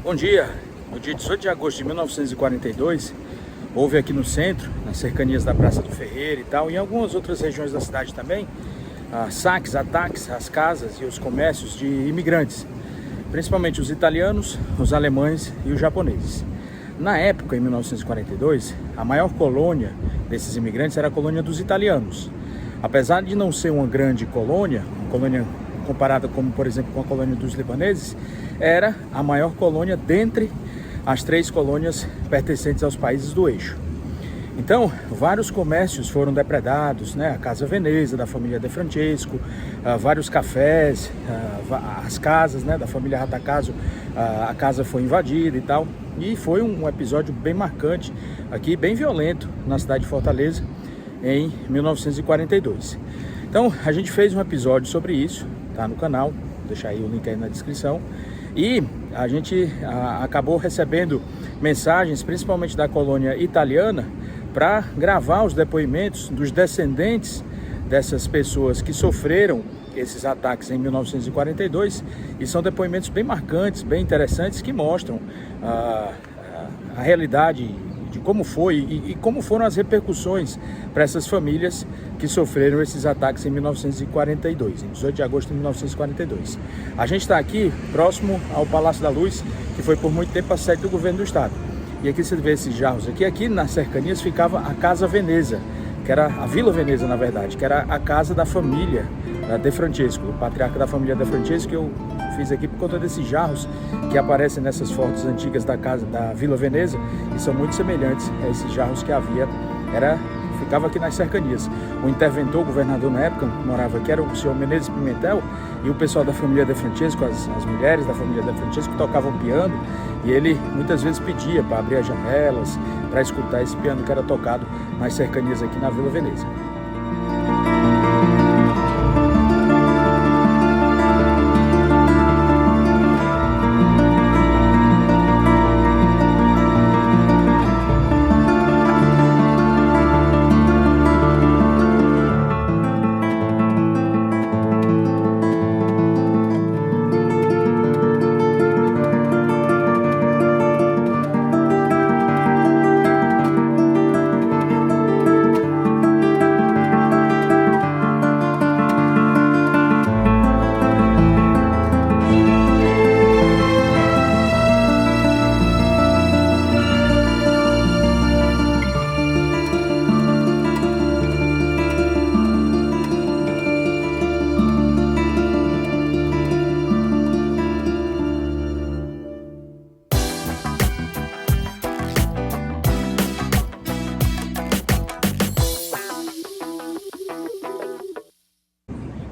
Bom dia! No dia 18 de agosto de 1942, houve aqui no centro, nas cercanias da Praça do Ferreira e tal, e em algumas outras regiões da cidade também, saques, ataques às casas e os comércios de imigrantes, principalmente os italianos, os alemães e os japoneses. Na época, em 1942, a maior colônia desses imigrantes era a colônia dos italianos. Apesar de não ser uma grande colônia, uma colônia comparada como, por exemplo, com a colônia dos libaneses, era a maior colônia dentre as três colônias pertencentes aos países do eixo. Então, vários comércios foram depredados, né? A Casa Veneza, da família De Francesco, vários cafés, as casas, né, da família Ratacaso, a casa foi invadida e tal. E foi um episódio bem marcante aqui, bem violento, na cidade de Fortaleza, em 1942. Então, a gente fez um episódio sobre isso, tá no canal, vou deixar aí o link aí na descrição. E a gente acabou recebendo mensagens, principalmente da colônia italiana, para gravar os depoimentos dos descendentes dessas pessoas que sofreram esses ataques em 1942, e são depoimentos bem marcantes, bem interessantes, que mostram a realidade de como foi e como foram as repercussões para essas famílias que sofreram esses ataques em 1942, em 18 de agosto de 1942. A gente está aqui próximo ao Palácio da Luz, que foi por muito tempo a sede do governo do estado. E aqui você vê esses jarros aqui. Aqui nas cercanias ficava a Casa Veneza, que era a Vila Veneza, na verdade, que era a casa da família De Francesco, o patriarca da família De Francesco, que eu fiz aqui por conta desses jarros que aparecem nessas fotos antigas da casa da Vila Veneza, e são muito semelhantes a esses jarros que havia, ficava aqui nas cercanias. O interventor, o governador na época, morava aqui, era o senhor Menezes Pimentel, e o pessoal da família De Francesco, as mulheres da família De Francesco, tocavam piano, e ele muitas vezes pedia para abrir as janelas, para escutar esse piano que era tocado nas cercanias aqui na Vila Veneza.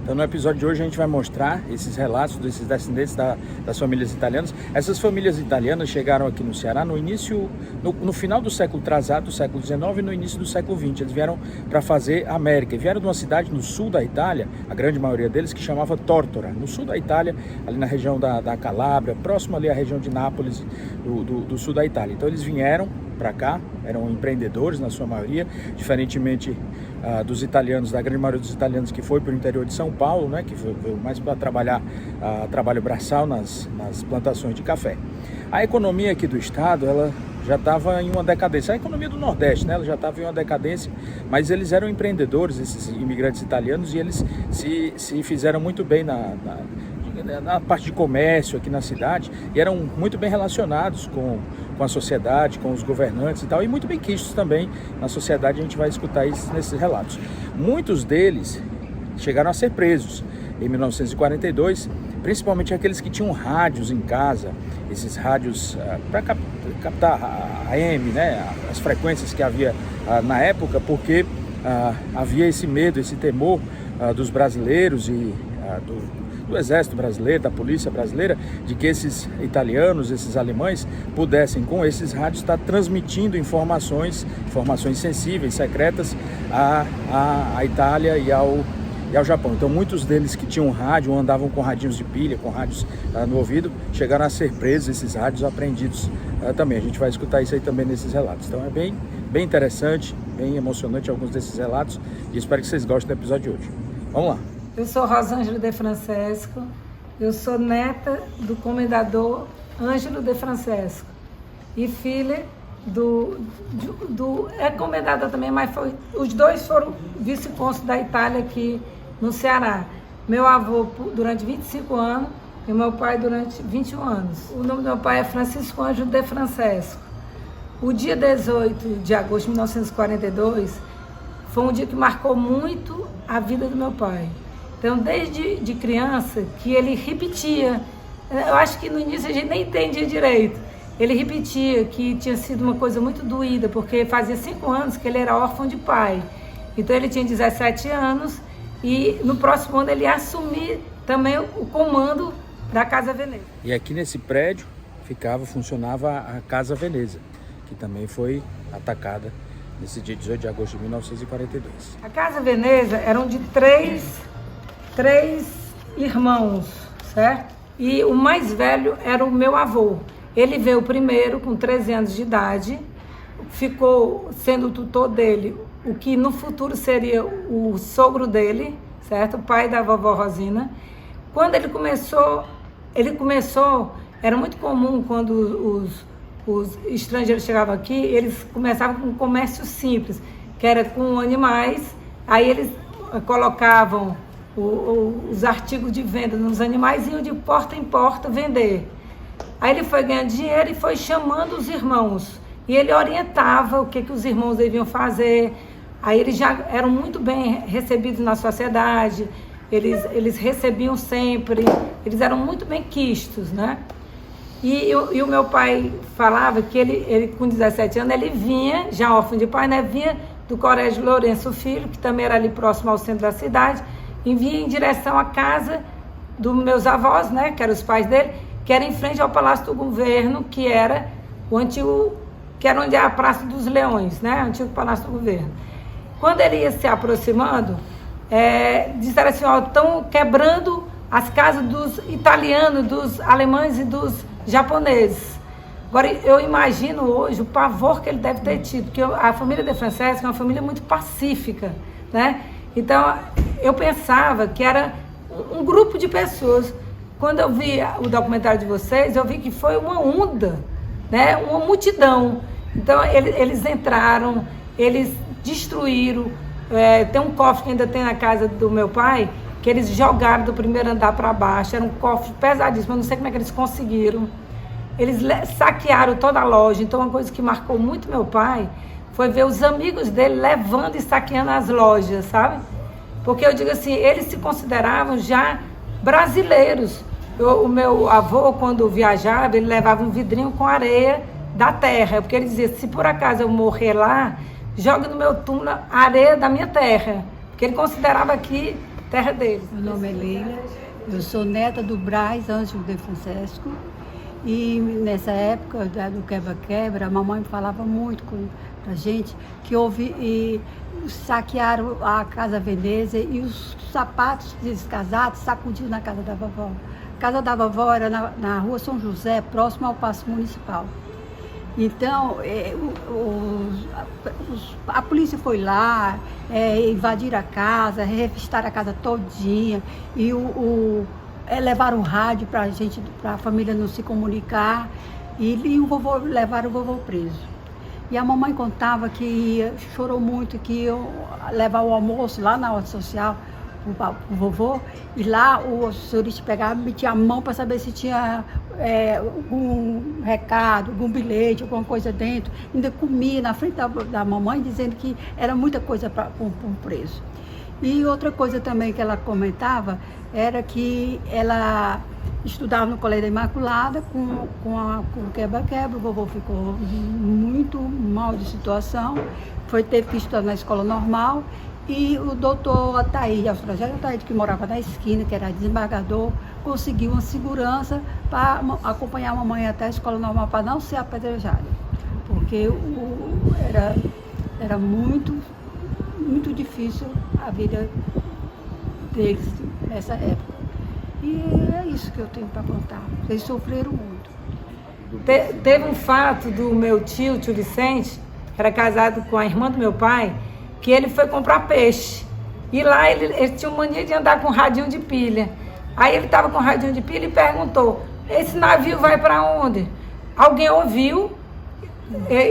Então, no episódio de hoje a gente vai mostrar esses relatos desses descendentes das famílias italianas. Essas famílias italianas chegaram aqui no Ceará no final do século atrasado, do século XIX, e no início do século XX. Eles vieram para fazer América. E vieram de uma cidade no sul da Itália, a grande maioria deles, que chamava Tórtora, no sul da Itália, ali na região da Calábria, próximo ali à região de Nápoles, do sul da Itália. Então eles vieram para cá, eram empreendedores na sua maioria, diferentemente dos italianos, da grande maioria dos italianos que foi para o interior de São Paulo, né, que veio mais para trabalhar trabalho braçal nas plantações de café. A economia aqui do estado, ela já estava em uma decadência. A economia do Nordeste, né, ela já estava em uma decadência, mas eles eram empreendedores, esses imigrantes italianos, e eles se fizeram muito bem na parte de comércio aqui na cidade, e eram muito bem relacionados com a sociedade, com os governantes e tal, e muito bem quistos também na sociedade. A gente vai escutar isso nesses relatos. Muitos deles chegaram a ser presos em 1942, principalmente aqueles que tinham rádios em casa, esses rádios para captar a AM, né, as frequências que havia na época, porque havia esse medo, esse temor dos brasileiros e do exército brasileiro, da polícia brasileira, de que esses italianos, esses alemães, pudessem com esses rádios estar transmitindo informações sensíveis, secretas à Itália e ao Japão. Então muitos deles que tinham rádio, ou andavam com radinhos de pilha, com rádios no ouvido, chegaram a ser presos, esses rádios apreendidos também. A gente vai escutar isso aí também nesses relatos. Então é bem interessante, bem emocionante alguns desses relatos, e espero que vocês gostem do episódio de hoje. Vamos lá! Eu sou Rosângela De Francesco, eu sou neta do comendador Ângelo de Francesco, e filha é comendada também, mas os dois foram vice-cônsul da Itália aqui no Ceará. Meu avô durante 25 anos e meu pai durante 21 anos. O nome do meu pai é Francisco Ângelo de Francesco. O dia 18 de agosto de 1942 foi um dia que marcou muito a vida do meu pai. Então, desde de criança, que ele repetia, eu acho que no início a gente nem entendia direito, ele repetia que tinha sido uma coisa muito doída, porque fazia 5 anos que ele era órfão de pai. Então ele tinha 17 anos e no próximo ano ele ia assumir também o comando da Casa Veneza. E aqui nesse prédio funcionava a Casa Veneza, que também foi atacada nesse dia 18 de agosto de 1942. A Casa Veneza eram de três irmãos, certo? E o mais velho era o meu avô. Ele veio primeiro com 13 anos de idade, ficou sendo o tutor dele, o que no futuro seria o sogro dele, certo? O pai da vovó Rosina. Quando ele começou, era muito comum quando os estrangeiros chegavam aqui, eles começavam com um comércio simples, que era com animais, aí eles colocavam os artigos de venda nos animais e iam de porta em porta vender. Aí ele foi ganhando dinheiro e foi chamando os irmãos. E ele orientava o que os irmãos deviam fazer. Aí eles já eram muito bem recebidos na sociedade, eles recebiam sempre, eles eram muito bem quistos, né? E o meu pai falava que ele com 17 anos, ele vinha, já órfão de pai, né? Vinha do Colégio Lourenço Filho, que também era ali próximo ao centro da cidade, e vinha em direção à casa dos meus avós, né? Que eram os pais dele, que era em frente ao Palácio do Governo, que era o antigo, que era onde é a Praça dos Leões, né? O antigo Palácio do Governo. Quando ele ia se aproximando, disseram assim, ó, estão quebrando as casas dos italianos, dos alemães e dos japoneses. Agora, eu imagino hoje o pavor que ele deve ter tido, porque a família de Francesco é uma família muito pacífica, né? Então, eu pensava que era um grupo de pessoas. Quando eu vi o documentário de vocês, eu vi que foi uma onda, né? Uma multidão. Então, eles entraram, eles destruíram. Tem um cofre que ainda tem na casa do meu pai, que eles jogaram do primeiro andar para baixo. Era um cofre pesadíssimo, eu não sei como é que eles conseguiram. Eles saquearam toda a loja. Então, uma coisa que marcou muito meu pai foi ver os amigos dele levando e saqueando as lojas, sabe? Porque eu digo assim, eles se consideravam já brasileiros. O meu avô, quando viajava, ele levava um vidrinho com areia da terra, porque ele dizia, se por acaso eu morrer lá, joga no meu túmulo a areia da minha terra, porque ele considerava aqui terra dele. Meu nome é Leila, eu sou neta do Braz Ângelo de Francesco, e nessa época do quebra-quebra, a mamãe falava muito pra gente que houve saquearam a Casa Veneza e os sapatos descasados sacudiam na casa da vovó. A casa da vovó era na rua São José, próximo ao Paço Municipal. Então, a polícia foi lá, invadiram a casa, revistaram a casa todinha e levaram o rádio para a família não se comunicar e levaram o vovô preso. E a mamãe contava que chorou muito, que iam levar o almoço lá na horta social, o vovô, e lá o senhorista pegava, metia a mão para saber se tinha algum recado, algum bilhete, alguma coisa dentro. Ainda comia na frente da mamãe, dizendo que era muita coisa para um preso. E outra coisa também que ela comentava era que ela estudava no Colégio da Imaculada com o quebra-quebra. O vovô ficou muito mal de situação, teve que estudar na escola normal. E o doutor Ataíde, Austrália Ataíde, que morava na esquina, que era desembargador, conseguiu uma segurança para acompanhar a mamãe até a escola normal, para não ser apedrejada. Porque era muito, muito difícil a vida deles nessa época. E é isso que eu tenho para contar. Eles sofreram muito. Teve um fato do meu tio Vicente, que era casado com a irmã do meu pai, que ele foi comprar peixe. E lá ele tinha mania de andar com radinho de pilha. Aí ele estava com radinho de pilha e perguntou, esse navio vai para onde? Alguém ouviu,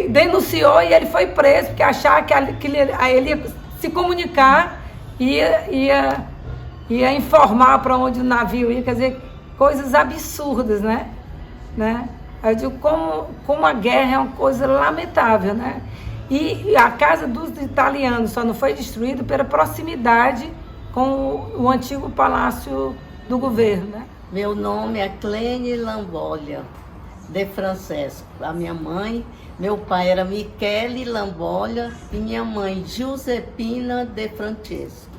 denunciou e ele foi preso, porque achava que ele ia se comunicar e ia informar para onde o navio ia, quer dizer, coisas absurdas, né? Eu digo, como a guerra é uma coisa lamentável, né? E a casa dos italianos só não foi destruída pela proximidade com o antigo palácio do governo, né? Meu nome é Clene Lambolia de Francesco. A minha mãe, meu pai era Michele Lambolia e minha mãe Giuseppina de Francesco.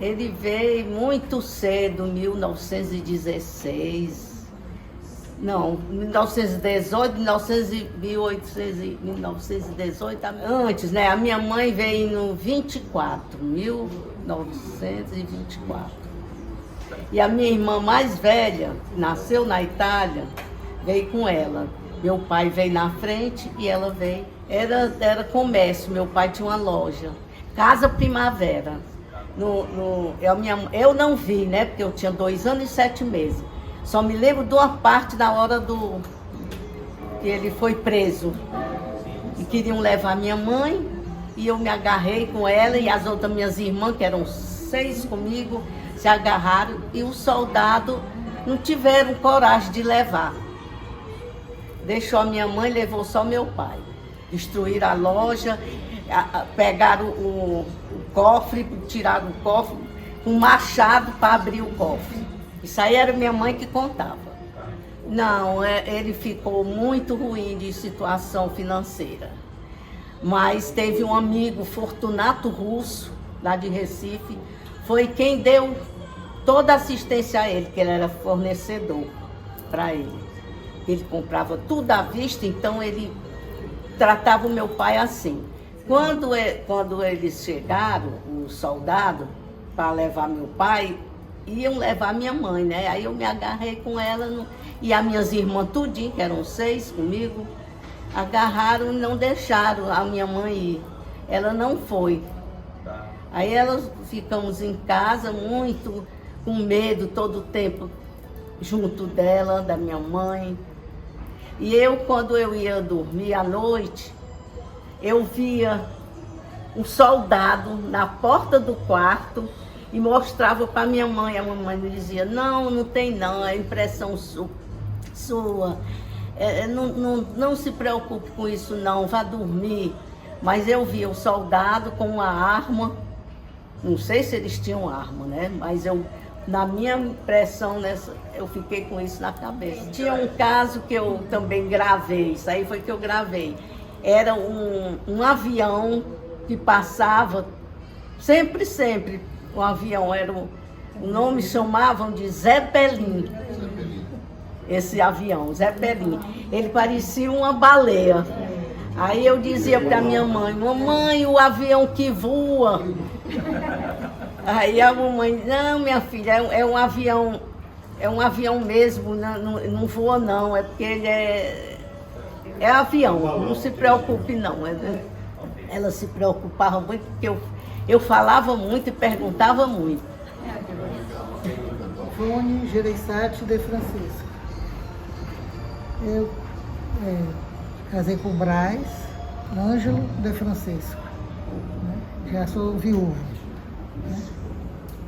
Ele veio muito cedo, 1916. Não, 1918, 1918, antes, né? A minha mãe veio no 1924. E a minha irmã mais velha, nasceu na Itália, veio com ela. Meu pai veio na frente e ela veio. Era comércio, meu pai tinha uma loja. Casa Primavera. Eu não vi, né? Porque eu tinha 2 anos e 7 meses. Só me lembro de uma parte da hora que ele foi preso. E queriam levar minha mãe, e eu me agarrei com ela e as outras minhas irmãs, que eram 6 comigo, se agarraram, e os soldados não tiveram coragem de levar. Deixou a minha mãe, levou só meu pai. Destruíram a loja, pegaram o cofre, tiraram o cofre, um machado para abrir o cofre. Isso aí era minha mãe que contava. Não, ele ficou muito ruim de situação financeira. Mas teve um amigo, Fortunato Russo, lá de Recife, foi quem deu toda a assistência a ele, que ele era fornecedor para ele. Ele comprava tudo à vista, então ele tratava o meu pai assim. Quando eles chegaram, os soldados, para levar meu pai, iam levar minha mãe, né? Aí eu me agarrei com ela, e as minhas irmãs tudinho, que eram 6 comigo, agarraram e não deixaram a minha mãe ir. Ela não foi. Aí elas ficamos em casa muito com medo todo o tempo junto dela, da minha mãe. E eu, quando eu ia dormir à noite, eu via um soldado na porta do quarto e mostrava para minha mãe. A mamãe me dizia, não tem não, é impressão sua. Não se preocupe com isso não, vá dormir. Mas eu via o soldado com uma arma, não sei se eles tinham arma, né? Mas na minha impressão, eu fiquei com isso na cabeça. Tinha um caso que eu também gravei, isso aí foi que eu gravei. Era um avião que passava, sempre, o avião o nome chamavam de Zeppelin. Esse avião, Zeppelin. Ele parecia uma baleia. Aí eu dizia para minha mãe, mamãe, o avião que voa. Aí a mamãe, não, minha filha, é um avião mesmo, não voa não, é porque ele é avião, não se preocupe não. Ela se preocupava muito porque eu falava muito e perguntava muito. Ivone Gereissati de Francisco. Eu casei com o Braz Ângelo de Francisco, né? Já sou viúvo, né?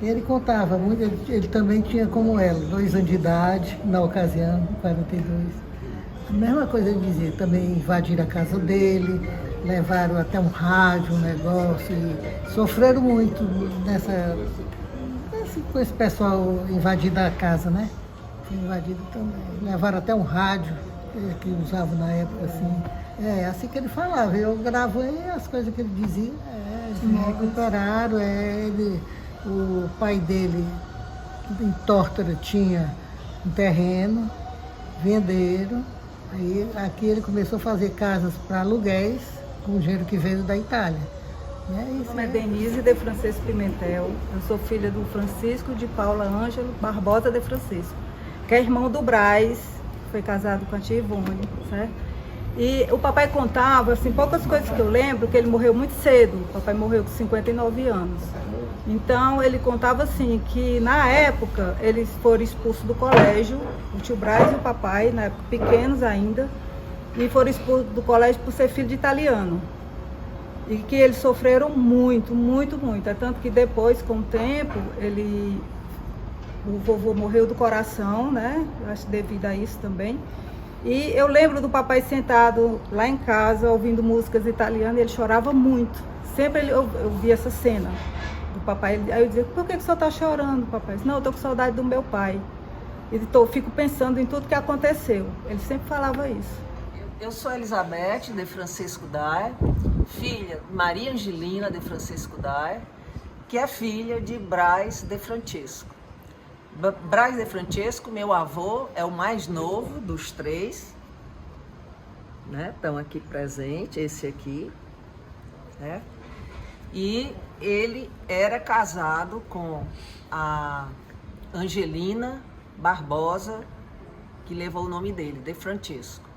Ele contava muito, ele também tinha como ela, 2 anos de idade, na ocasião, 42. A mesma coisa ele dizia, também invadiram a casa dele, levaram até um rádio, um negócio, e sofreram muito com esse pessoal invadido a casa, né? Invadido também. Levaram até um rádio que usavam na época, assim. Assim que ele falava. Eu gravei as coisas que ele dizia. Eles me recuperaram. O pai dele, em Tórtora, tinha um terreno, venderam. Aí aqui ele começou a fazer casas para aluguéis, com o dinheiro que veio da Itália. Meu nome é Denise de Francisco Pimentel. Eu sou filha do Francisco de Paula Ângelo Barbosa de Francisco, que é irmão do Braz, foi casado com a tia Ivone, certo? E o papai contava, assim, poucas coisas que eu lembro, que ele morreu muito cedo. O papai morreu com 59 anos. Então, ele contava assim, que na época, eles foram expulsos do colégio, o tio Braz e o papai, na época pequenos ainda, e foram expulsos do colégio por ser filho de italiano. E que eles sofreram muito, muito, muito. É tanto que depois, com o tempo, o vovô morreu do coração, né? Eu acho devido a isso também. E eu lembro do papai sentado lá em casa, ouvindo músicas italianas, e ele chorava muito. Sempre eu via essa cena do papai. Aí eu dizia, por que o senhor está chorando, papai? Eu disse, não, eu estou com saudade do meu pai. E fico pensando em tudo que aconteceu. Ele sempre falava isso. Eu sou Elizabeth de Francisco Daer, filha de Maria Angelina de Francisco Daer, que é filha de Braz de Francesco. Braz de Francesco, meu avô, é o mais novo dos três, né? Estão aqui presentes, esse aqui, né? E ele era casado com a Angelina Barbosa, que levou o nome dele, de Francesco.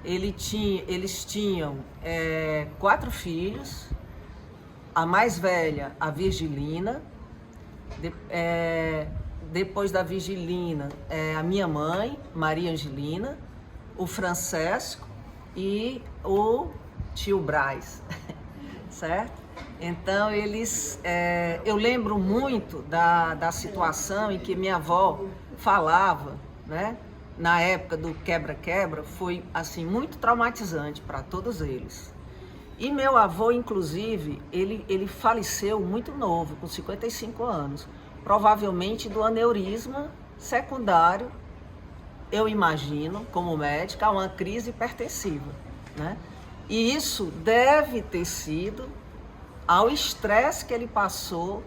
Eles tinham 4 filhos, a mais velha, a Virgilina, depois da Virgilina, a minha mãe, Maria Angelina, o Francesco e o tio Braz, certo? Então, eu lembro muito da situação em que minha avó falava, né? Na época do quebra-quebra, foi assim muito traumatizante para todos eles. E meu avô, inclusive, ele faleceu muito novo, com 55 anos. Provavelmente do aneurisma secundário, eu imagino, como médica, a uma crise hipertensiva, né? E isso deve ter sido ao estresse que ele passou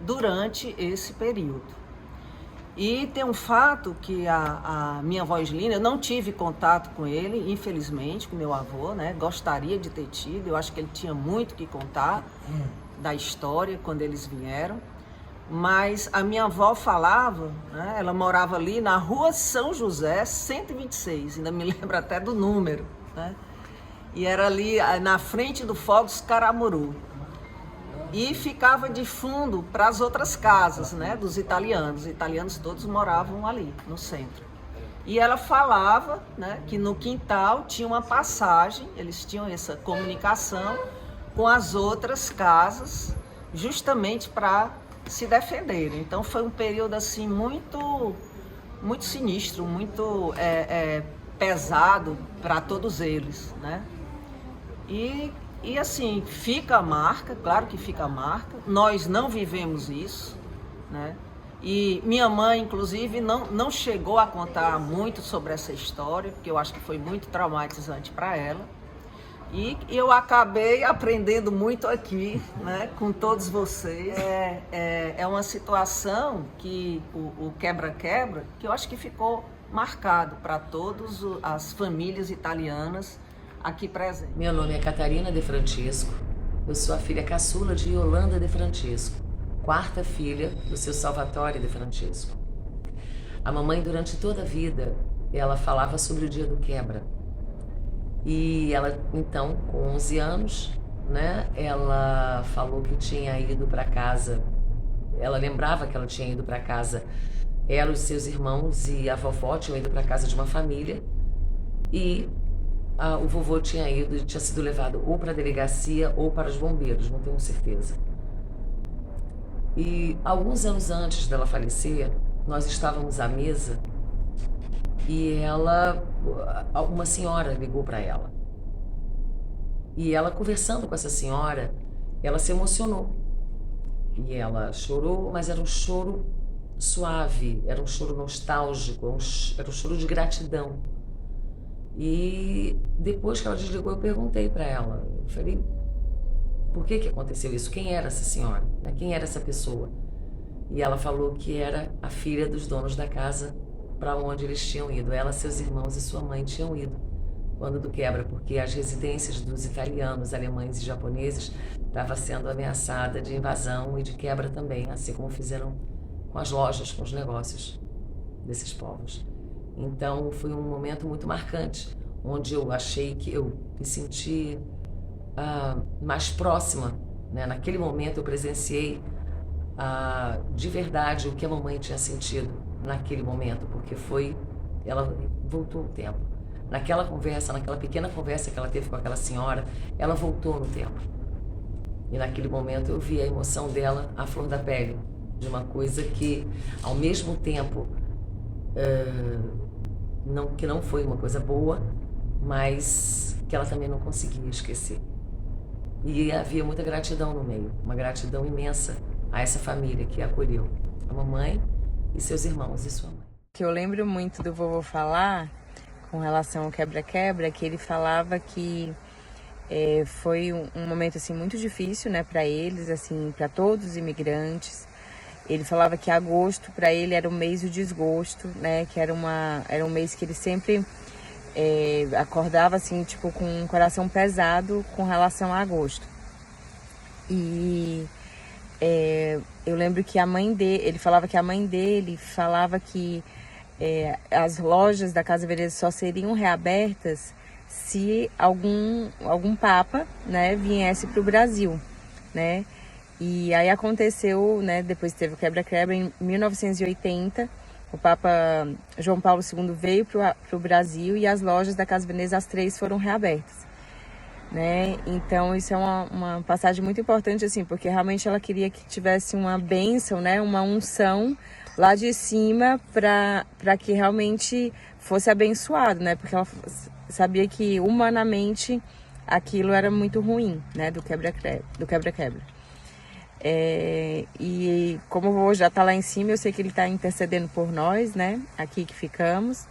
durante esse período. E tem um fato que a minha avó Angelina, eu não tive contato com ele, infelizmente, com meu avô, né? Gostaria de ter tido, eu acho que ele tinha muito que contar da história quando eles vieram. Mas a minha avó falava, né, ela morava ali na Rua São José, 126, ainda me lembro até do número, né? E era ali na frente do Fogos Caramuru. E ficava de fundo para as outras casas, né, dos italianos. Os italianos todos moravam ali, no centro. E ela falava, né, que no quintal tinha uma passagem, eles tinham essa comunicação com as outras casas, justamente para se defenderem. Então foi um período assim muito sinistro, muito pesado para todos eles, né? E assim, fica a marca, claro que fica a marca. Nós não vivemos isso, né? E minha mãe, inclusive, não chegou a contar muito sobre essa história, porque eu acho que foi muito traumatizante para ela. E eu acabei aprendendo muito aqui, né, com todos vocês. É uma situação que o quebra-quebra, que eu acho que ficou marcado para todas as famílias italianas aqui presentes. Meu nome é Catarina de Francesco, eu sou a filha caçula de Yolanda de Francesco, 4ª filha do seu Salvatore de Francesco. A mamãe, durante toda a vida, ela falava sobre o dia do quebra. E ela, então, com 11 anos, né, ela falou que tinha ido para casa, ela lembrava que ela tinha ido para casa, ela, os seus irmãos e a vovó tinham ido para casa de uma família, e o vovô tinha sido levado ou para a delegacia ou para os bombeiros, não tenho certeza. E alguns anos antes dela falecer, nós estávamos à mesa e uma senhora ligou para ela. E ela, conversando com essa senhora, ela se emocionou. E ela chorou, mas era um choro suave, era um choro nostálgico, era um choro de gratidão. E depois que ela desligou, eu perguntei para ela, eu falei, por que aconteceu isso? Quem era essa senhora? Quem era essa pessoa? E ela falou que era a filha dos donos da casa para onde eles tinham ido. Ela, seus irmãos e sua mãe tinham ido quando do quebra, porque as residências dos italianos, alemães e japoneses estavam sendo ameaçada de invasão e de quebra também, assim como fizeram com as lojas, com os negócios desses povos. Então foi um momento muito marcante, onde eu achei que eu me senti mais próxima, né? Naquele momento eu presenciei de verdade o que a mamãe tinha sentido naquele momento, porque ela voltou o tempo. Naquela pequena conversa que ela teve com aquela senhora, ela voltou no tempo. E naquele momento eu vi a emoção dela à flor da pele, de uma coisa que, ao mesmo tempo, que não foi uma coisa boa, mas que ela também não conseguia esquecer. E havia muita gratidão no meio, uma gratidão imensa a essa família que a acolheu, a mamãe e seus irmãos e sua mãe. O que eu lembro muito do vovô falar com relação ao quebra-quebra, que ele falava que foi um momento assim muito difícil, né, para eles, assim, para todos os imigrantes. Ele falava que agosto para ele era o mês do desgosto, né, que era um mês que ele sempre acordava assim, tipo, com um coração pesado com relação a agosto. E eu lembro que ele falava que a mãe dele falava que as lojas da Casa Veneza só seriam reabertas se algum papa, né, viesse para o Brasil, né? E aí aconteceu, né, depois teve o quebra-quebra em 1980, o Papa João Paulo II veio para o Brasil e as lojas da Casa Veneza, as 3 foram reabertas, né? Então isso é uma passagem muito importante, assim, porque realmente ela queria que tivesse uma bênção, né, uma unção lá de cima para que realmente fosse abençoado, né? Porque ela sabia que humanamente aquilo era muito ruim, né, do quebra-quebra. E como o vovô já está lá em cima, eu sei que ele está intercedendo por nós, né, aqui que ficamos.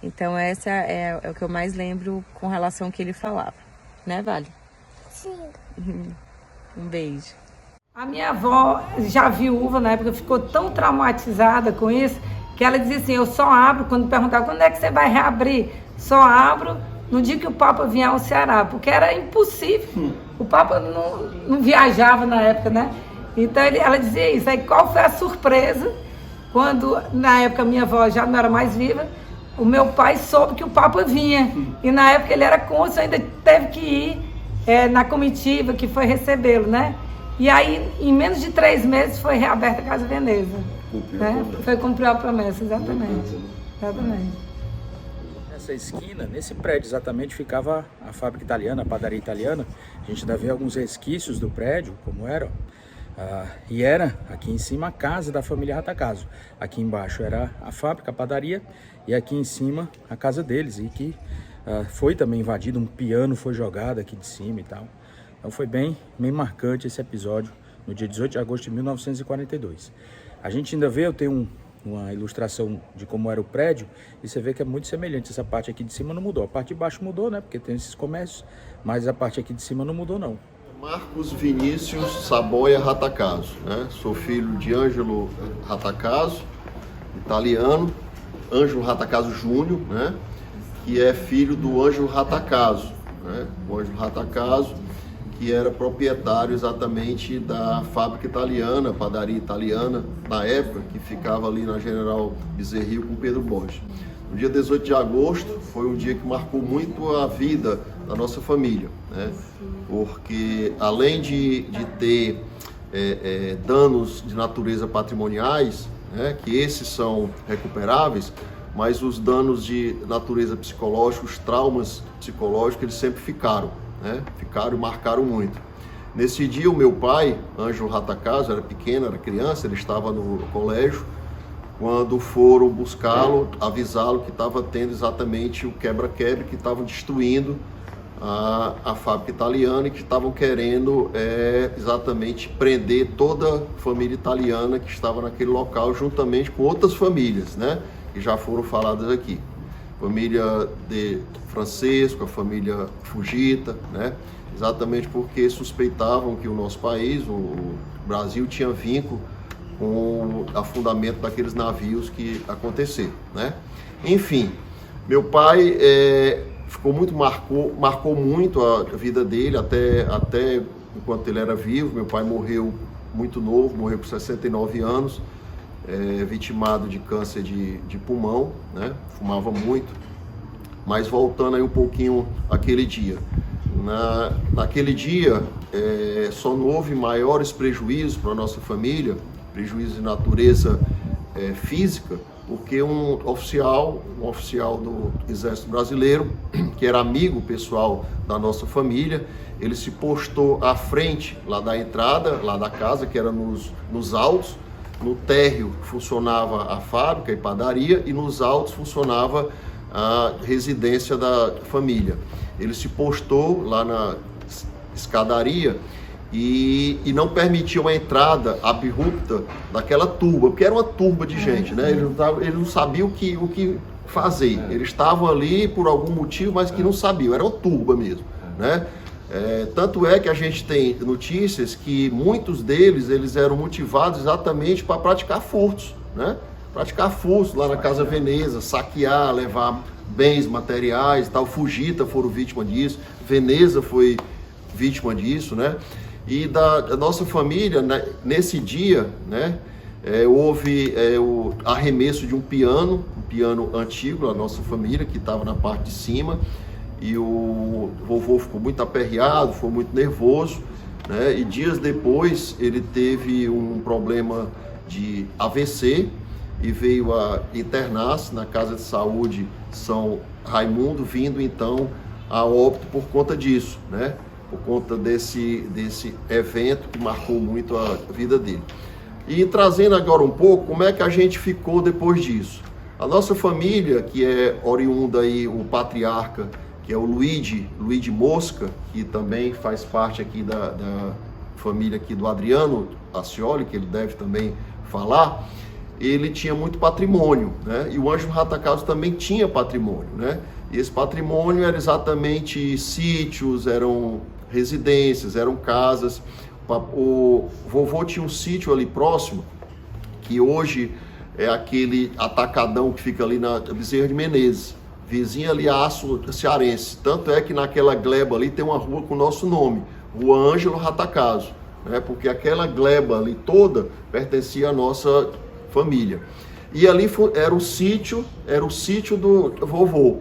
Então essa é o que eu mais lembro com relação ao que ele falava, né, Vale? Sim. Um beijo. A minha avó, já viúva na época, ficou tão traumatizada com isso, que ela dizia assim, eu só abro, quando perguntava, quando é que você vai reabrir? Só abro no dia que o Papa vinha ao Ceará, porque era impossível. O Papa não viajava na época, né? Então ela dizia isso. Aí qual foi a surpresa, quando na época minha avó já não era mais viva, o meu pai soube que o Papa vinha. E na época ele era cônsul, ainda teve que ir na comitiva que foi recebê-lo, né? E aí, em menos de 3 meses, foi reaberta a Casa Veneza. Né? Foi cumprir a promessa, exatamente. Nessa esquina, nesse prédio exatamente, ficava a fábrica italiana, a padaria italiana. A gente ainda vê alguns resquícios do prédio, como era. E era aqui em cima a casa da família Ratacaso. Aqui embaixo era a fábrica, a padaria, e aqui em cima a casa deles. E que foi também invadido, um piano foi jogado aqui de cima e tal. Então foi bem marcante esse episódio, no dia 18 de agosto de 1942. A gente ainda vê, eu tenho uma ilustração de como era o prédio, e você vê que é muito semelhante. Essa parte aqui de cima não mudou, a parte de baixo mudou, né, porque tem esses comércios, mas a parte aqui de cima não mudou, não. Marcos Vinícius Saboia Ratacaso, né? Sou filho de Ângelo Ratacaso, italiano, Ângelo Ratacaso Júnior, né? Que é filho do Ângelo Ratacaso, né? O Ângelo Ratacaso, que era proprietário exatamente da fábrica italiana, padaria italiana, na época, que ficava ali na General Bezerril com Pedro Borges. No dia 18 de agosto foi um dia que marcou muito a vida da nossa família, né? Porque além de ter danos de natureza patrimoniais, né, que esses são recuperáveis, mas os danos de natureza psicológica, os traumas psicológicos, eles sempre ficaram. Né? Ficaram e marcaram muito. Nesse dia, o meu pai, Ângelo Ratacaso, era pequeno, era criança, ele estava no colégio, quando foram buscá-lo, avisá-lo que estava tendo exatamente o quebra-quebra, que estavam destruindo a fábrica italiana e que estavam querendo exatamente prender toda a família italiana que estava naquele local, juntamente com outras famílias, né? Que já foram faladas aqui. Família de Francisco, a família Fujita, né? Exatamente porque suspeitavam que o nosso país, o Brasil, tinha vínculo com o afundamento daqueles navios que aconteceram, né? Enfim, meu pai marcou muito a vida dele, até enquanto ele era vivo. Meu pai morreu muito novo, morreu com 69 anos, vitimado de câncer de pulmão, né? Fumava muito. Mas voltando aí um pouquinho àquele dia. Naquele dia, só não houve maiores prejuízos para a nossa família, prejuízos de natureza física, porque um oficial do Exército Brasileiro, que era amigo pessoal da nossa família, ele se postou à frente lá da entrada, lá da casa, que era nos altos. No térreo funcionava a fábrica e padaria, e nos altos funcionava a residência da família. Ele se postou lá na escadaria e não permitiu a entrada abrupta daquela turba, porque era uma turba de gente, né? Ele não sabia o que fazer. Eles estavam ali por algum motivo, mas que não sabiam, era uma turba mesmo, né? Tanto é que a gente tem notícias que muitos deles eles eram motivados exatamente para praticar furtos, né? Praticar furtos lá na Casa Veneza, saquear, levar bens materiais, tal. Fujita foram vítima disso, Veneza foi vítima disso, né? E da nossa família, né, nesse dia, né, houve o arremesso de um piano antigo da nossa família, que estava na parte de cima, e o vovô ficou muito aperreado, foi muito nervoso, né? E dias depois ele teve um problema de AVC e veio a internar-se na Casa de Saúde São Raimundo, vindo então a óbito por conta disso, né? Por conta desse evento que marcou muito a vida dele. E trazendo agora um pouco, como é que a gente ficou depois disso? A nossa família, que é oriunda aí, o patriarca, que é o Luigi Mosca, que também faz parte aqui da família aqui do Adriano Ascioli, que ele deve também falar, ele tinha muito patrimônio, né? E o Ângelo Ratacaso também tinha patrimônio, né? E esse patrimônio era exatamente sítios, eram residências, eram casas. O vovô tinha um sítio ali próximo, que hoje é aquele atacadão que fica ali na Bezerra de Menezes, vizinha ali a Aço Cearense. Tanto é que naquela gleba ali tem uma rua com o nosso nome, Rua Ângelo Ratacaso, né? Porque aquela gleba ali toda pertencia à nossa família. E ali era o sítio do vovô.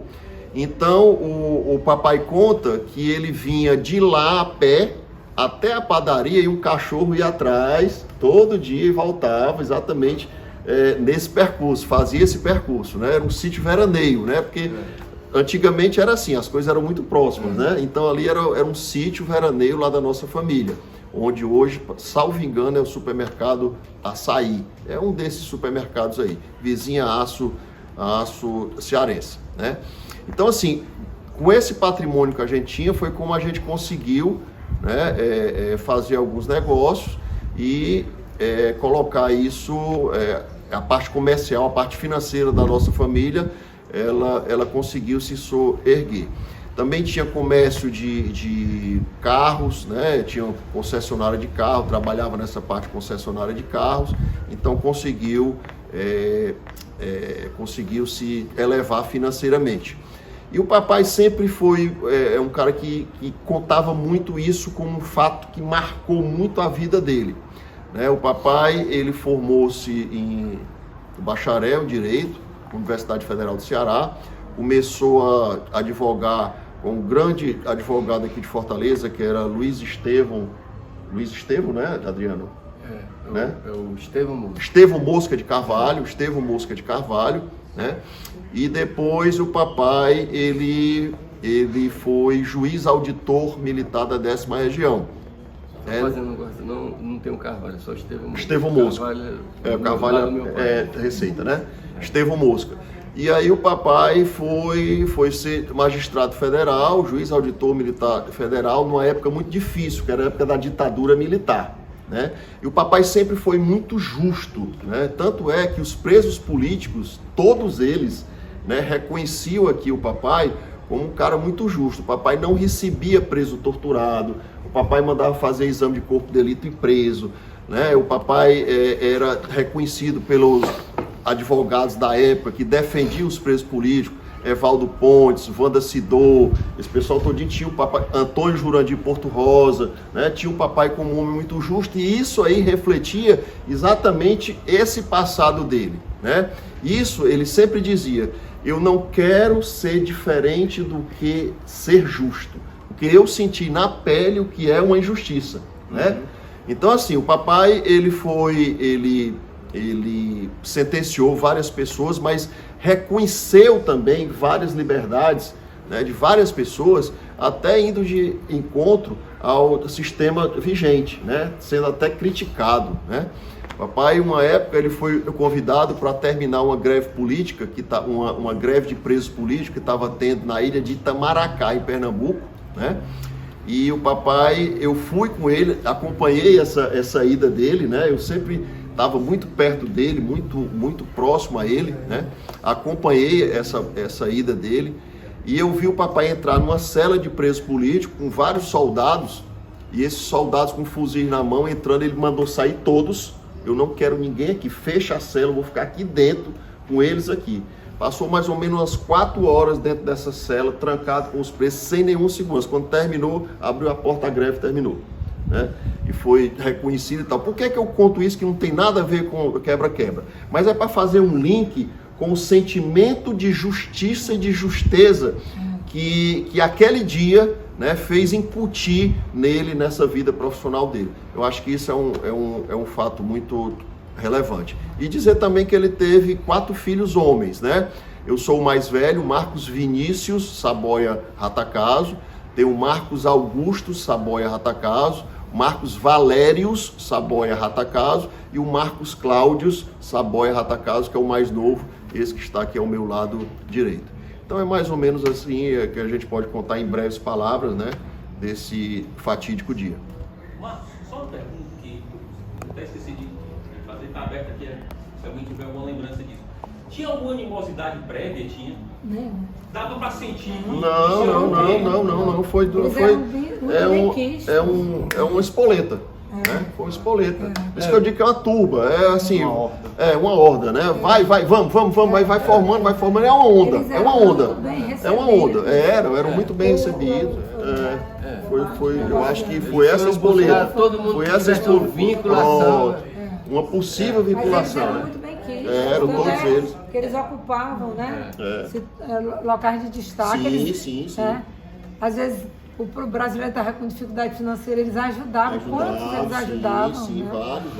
Então o papai conta que ele vinha de lá a pé até a padaria e um cachorro ia atrás todo dia e voltava exatamente nesse percurso, fazia esse percurso, né? Era um sítio veraneio, né? Porque antigamente era assim, as coisas eram muito próximas, né? Então ali era um sítio veraneio lá da nossa família, onde hoje, salvo engano, é o supermercado Açaí. É um desses supermercados aí, vizinha Aço Cearense, né? Então, assim, com esse patrimônio que a gente tinha, foi como a gente conseguiu, né, fazer alguns negócios e colocar isso, a parte comercial, a parte financeira da nossa família, ela conseguiu se erguer. Também tinha comércio de carros, né? Tinha concessionária de carro, trabalhava nessa parte concessionária de carros, então conseguiu se elevar financeiramente. E o papai sempre foi um cara que contava muito isso como um fato que marcou muito a vida dele, né? O papai, ele formou-se em bacharel em Direito, Universidade Federal do Ceará, começou a advogar com um grande advogado aqui de Fortaleza, que era Luiz Estevão, né, Adriano? Né? É o Estevão Mosca. Estevão Mosca de Carvalho, né? E depois o papai, ele foi juiz auditor militar da 10ª Região. Não tem o Carvalho, só Estevão Mosca. Estevão Mosca. O Carvalho é Receita, né? Estevão Mosca. E aí o papai foi ser magistrado federal, juiz auditor militar federal, numa época muito difícil, que era a época da ditadura militar, né? E o papai sempre foi muito justo, né? Tanto é que os presos políticos, todos eles, né, reconheciam aqui o papai como um cara muito justo. O papai não recebia preso torturado, o papai mandava fazer exame de corpo de delito e preso, né? O papai era reconhecido pelos advogados da época que defendiam os presos políticos, Evaldo Pontes, Wanda Sidor, esse pessoal todinho tinha o papai, Antônio Jurandir Porto Rosa, né? Tinha o papai como um homem muito justo, e isso aí refletia exatamente esse passado dele, né? Isso ele sempre dizia: eu não quero ser diferente do que ser justo, porque eu senti na pele o que é uma injustiça, né? Então, assim, o papai, ele sentenciou várias pessoas, mas reconheceu também várias liberdades, né, de várias pessoas, até indo de encontro ao sistema vigente, né, sendo até criticado, né. Papai, uma época, ele foi convidado para terminar uma greve política, uma greve de presos políticos que estava tendo na ilha de Itamaracá, em Pernambuco, né? E o papai, eu fui com ele, acompanhei essa ida dele, né? Eu sempre estava muito perto dele, muito próximo a ele, né? Acompanhei essa ida dele e eu vi o papai entrar numa cela de preso político com vários soldados, e esses soldados com fuzis na mão entrando, ele mandou sair todos. Eu não quero ninguém aqui, fecha a cela, eu vou ficar aqui dentro com eles aqui. Passou mais ou menos umas 4 horas dentro dessa cela, trancado com os presos, sem nenhum segurança. Quando terminou, abriu a porta, a greve terminou, né? E foi reconhecido e tal. Por que eu conto isso, que não tem nada a ver com quebra-quebra? Mas é para fazer um link com o sentimento de justiça e de justeza que aquele dia, né, fez incutir nele, nessa vida profissional dele. Eu acho que isso é um fato muito relevante. E dizer também que ele teve 4 filhos homens, né? Eu sou o mais velho, Marcos Vinícius Saboia Ratacaso, tem o Marcos Augusto Saboia Ratacaso, Marcos Valérios Saboia Ratacaso e o Marcos Cláudios Saboia Ratacaso, que é o mais novo, esse que está aqui ao meu lado direito. Então é mais ou menos assim que a gente pode contar em breves palavras, né, desse fatídico dia. Só uma pergunta que eu até esqueci de fazer, está aberta aqui, se alguém tiver alguma lembrança disso. Tinha alguma animosidade prévia? Tinha? Não. Dava para sentir? Não. Foi uma espoleta. Né? Foi uma espoleta. Por isso que eu digo que é uma turba, é assim, uma horda, né? Vai, vamos, vai formando, é uma onda, eram muito bem recebidos. Eu acho que foi essa espoleta. Foi essa vinculação. Uma possível vinculação, né? Eram todos eles. Que eles ocupavam, né? Locais de destaque. Sim. Às vezes o brasileiro estava com dificuldade financeira, eles ajudavam. Quantos eles ajudavam? Sim, né? vários.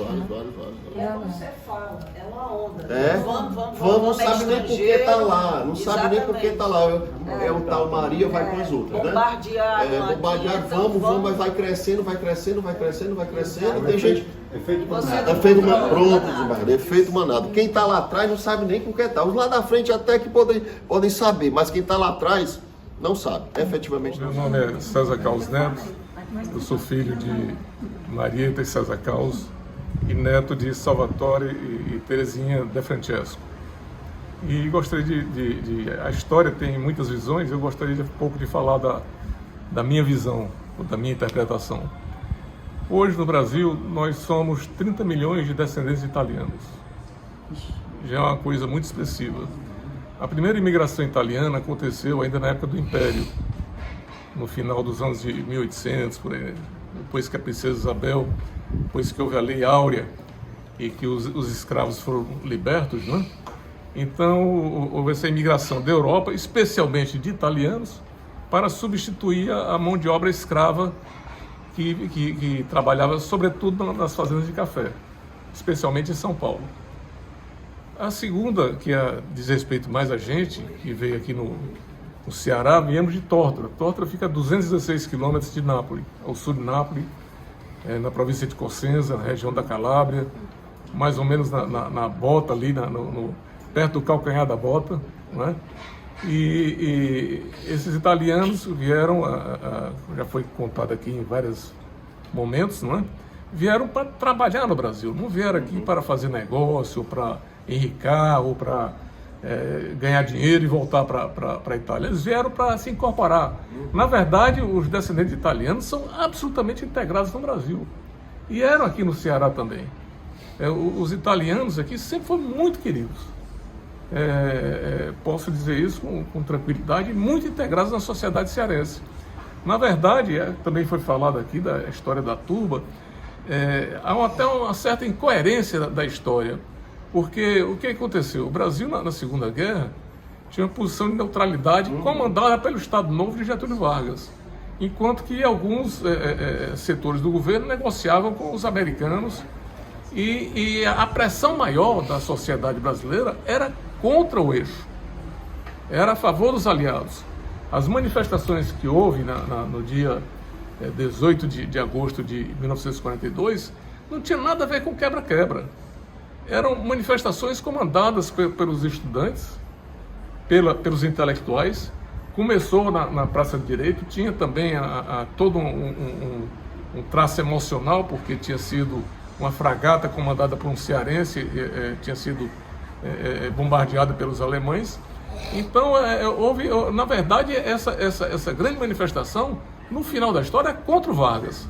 Como você fala, é uma onda. Vamos, não sabe nem por que está lá. Não sabe nem por que está lá. É o tal Maria, vai com as outras, né? Bombardear, vamos, mas vai crescendo. Tem gente. Efeito manado. Quem está lá atrás não sabe nem com que está. Os lá da frente até que podem saber, mas quem está lá atrás não sabe, efetivamente não. Meu nome é César Carlos Neto, eu sou filho de Marieta e César Carlos e neto de Salvatore e Terezinha de Francesco. E gostaria a história tem muitas visões, eu gostaria de um pouco de falar da minha visão, da minha interpretação. Hoje no Brasil nós somos 30 milhões de descendentes italianos, já é uma coisa muito expressiva. A primeira imigração italiana aconteceu ainda na época do Império, no final dos anos de 1800, por aí, depois que a princesa Isabel, depois que houve a Lei Áurea e que os escravos foram libertos, né? Então houve essa imigração da Europa, especialmente de italianos, para substituir a mão de obra escrava que trabalhava sobretudo nas fazendas de café, especialmente em São Paulo. A segunda, que diz respeito mais a gente, que veio aqui no Ceará, viemos de Tórtora. Tórtora fica a 216 quilômetros de Nápoles, ao sul de Nápoles, na província de Cosenza, na região da Calábria, mais ou menos na bota ali, perto do calcanhar da bota, né? E esses italianos vieram, já foi contado aqui em vários momentos, né? Vieram para trabalhar no Brasil, não vieram aqui para fazer negócio, para enricar ou para ganhar dinheiro e voltar para a Itália. Eles vieram para se incorporar. Na verdade, os descendentes italianos são absolutamente integrados no Brasil. E eram aqui no Ceará também. Os italianos aqui sempre foram muito queridos. Posso dizer isso com tranquilidade, muito integrados na sociedade cearense. Na verdade, também foi falado aqui da história da turba, há até uma certa incoerência da história. Porque o que aconteceu? O Brasil, na Segunda Guerra, tinha uma posição de neutralidade comandada pelo Estado Novo de Getúlio Vargas, enquanto que alguns setores do governo negociavam com os americanos e a pressão maior da sociedade brasileira era contra o eixo, era a favor dos aliados. As manifestações que houve no dia 18 de agosto de 1942 não tinha nada a ver com quebra-quebra. Eram manifestações comandadas pelos estudantes, pelos intelectuais. Começou na Praça do Direito, tinha também todo um traço emocional, porque tinha sido uma fragata comandada por um cearense, tinha sido bombardeada pelos alemães. Então, houve, na verdade, essa grande manifestação, no final da história, é contra o Vargas.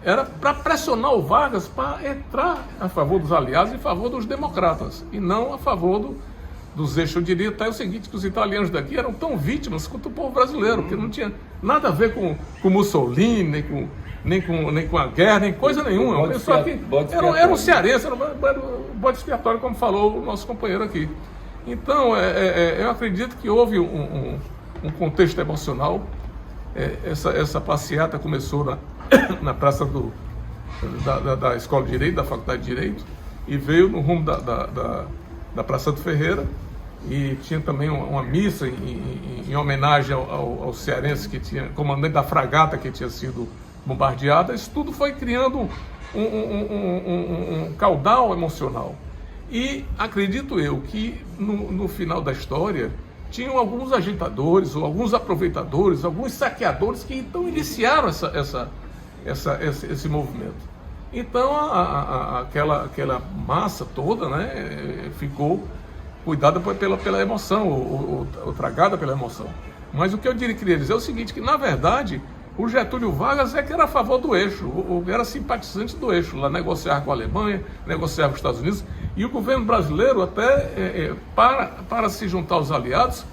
Era para pressionar o Vargas para entrar a favor dos aliados e a favor dos democratas, e não a favor dos eixos. Eu diria até o seguinte, que os italianos daqui eram tão vítimas quanto o povo brasileiro, que não tinha nada a ver com Mussolini, nem com a guerra, nem coisa nenhuma. Uma pessoa que era um cearense, era um bode expiatório, como falou o nosso companheiro aqui. Então, eu acredito que houve um contexto emocional. Essa passeata começou na praça da Escola de Direito, da Faculdade de Direito, e veio no rumo da Praça do Ferreira, e tinha também uma missa em homenagem ao cearense que tinha, comandante da fragata que tinha sido bombardeada. Isso tudo foi criando um caudal emocional. E acredito eu que no final da história tinham alguns agitadores, ou alguns aproveitadores, alguns saqueadores que então iniciaram esse movimento. Então aquela massa toda, né, ficou cuidada pela emoção, ou tragada pela emoção. Mas o que eu queria dizer é o seguinte, que na verdade o Getúlio Vargas que era a favor do eixo, era simpatizante do eixo, lá negociava com a Alemanha, negociava com os Estados Unidos, e o governo brasileiro até, para se juntar aos aliados,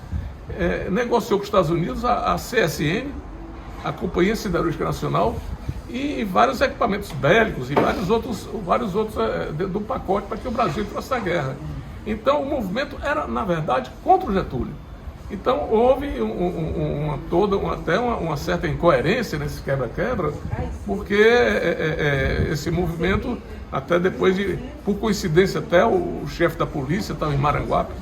negociou com os Estados Unidos a CSN, a Companhia Siderúrgica Nacional, e vários equipamentos bélicos e vários outros do pacote para que o Brasil entrasse na guerra. Então o movimento era, na verdade, contra o Getúlio. Então houve até uma certa incoerência nesse quebra-quebra, porque esse movimento, até depois por coincidência, até o chefe da polícia estava em Maranguape,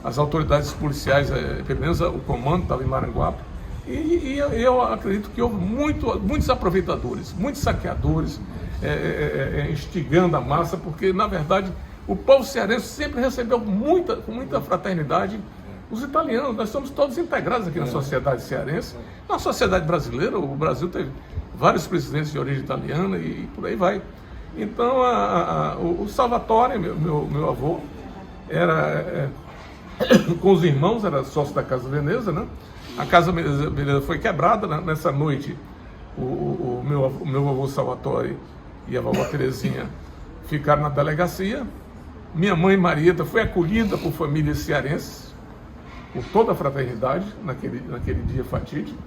as autoridades policiais, pelo menos o comando estava em Maranguape, e eu acredito que houve muitos aproveitadores, muitos saqueadores, instigando a massa, porque na verdade o povo cearense sempre recebeu com muita fraternidade os italianos. Nós somos todos integrados aqui na sociedade cearense. Na sociedade brasileira, o Brasil teve vários presidentes de origem italiana e por aí vai. Então, o Salvatore, meu avô, era com os irmãos, era sócio da Casa Veneza, né? A Casa Veneza foi quebrada, né? Nessa noite. O meu avô Salvatore e a vovó Terezinha ficaram na delegacia. Minha mãe Marieta foi acolhida por famílias cearenses, com toda a fraternidade, naquele dia fatídico.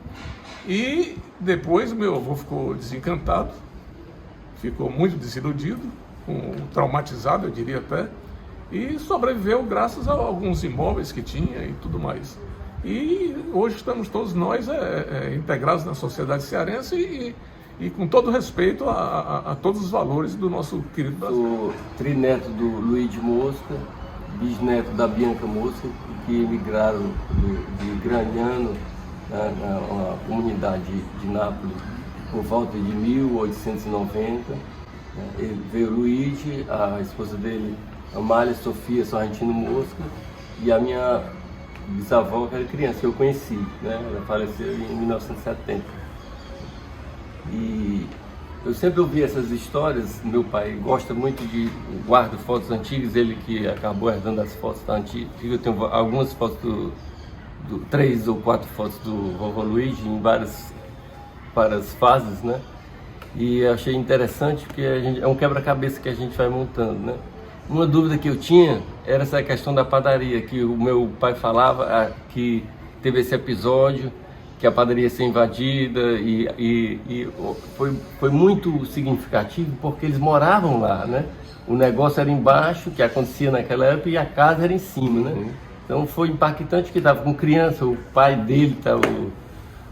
E depois meu avô ficou desencantado, ficou muito desiludido, traumatizado, eu diria até, e sobreviveu graças a alguns imóveis que tinha e tudo mais. E hoje estamos todos nós integrados na sociedade cearense e com todo respeito a todos os valores do nosso querido Brasil. Sou trineto do Luiz de Mosca, bisneto da Bianca Mosca, que emigraram de Gragnano, na comunidade de Nápoles, por volta de 1890. Ele veio Luigi, a esposa dele, Amália Sofia Sorrentino Mosca, e a minha bisavó, que era criança, que eu conheci, né? Ela faleceu em 1970. E eu sempre ouvi essas histórias. Meu pai gosta muito guarda fotos antigas, ele que acabou herdando as fotos da antiga. Eu tenho algumas fotos 3 ou 4 fotos do vovô Luigi em várias fases, né? E achei interessante porque é um quebra-cabeça que a gente vai montando, né? Uma dúvida que eu tinha era essa questão da padaria, que o meu pai falava que teve esse episódio, que a padaria ia ser invadida, e foi muito significativo porque eles moravam lá, né? O negócio era embaixo, que acontecia naquela época, e a casa era em cima, né? Então foi impactante que estava com criança, o pai dele,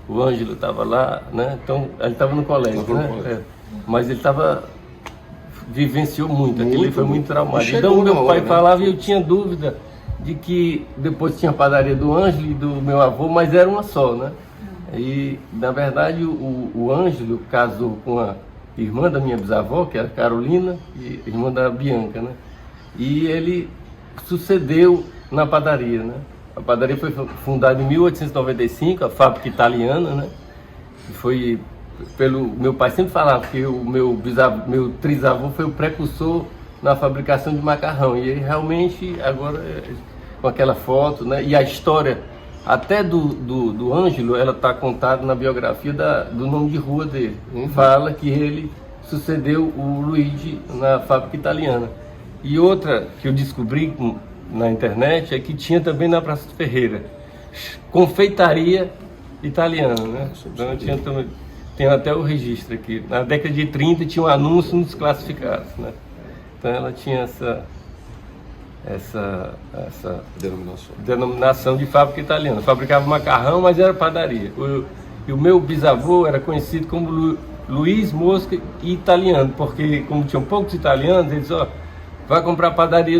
o Ângelo estava lá, né? Então ele estava no colégio, né? Mas ele vivenciou muito, aquilo foi muito traumático. Então meu pai falava e eu tinha dúvida de que depois tinha a padaria do Ângelo e do meu avô, mas era uma só, né? E na verdade o Ângelo casou com a irmã da minha bisavó, que era Carolina, e irmã da Bianca, né? E ele sucedeu na padaria, né? A padaria foi fundada em 1895, a fábrica italiana, né? E foi meu pai sempre falava que o meu trisavô foi o precursor na fabricação de macarrão. E ele realmente agora com aquela foto, né? E a história até do Ângelo, ela está contada na biografia do nome de rua dele. Fala que ele sucedeu o Luigi na fábrica italiana. E outra que eu descobri na internet é que tinha também na Praça do Ferreira confeitaria italiana, né? Então tem até o registro aqui. Na década de 30 tinha um anúncio nos classificados, né? Então ela tinha essa denominação de fábrica italiana. Fabricava macarrão, mas era padaria. E o meu bisavô era conhecido como Luiz Mosca Italiano, porque como tinham poucos italianos, ele disse, ó, vai comprar padaria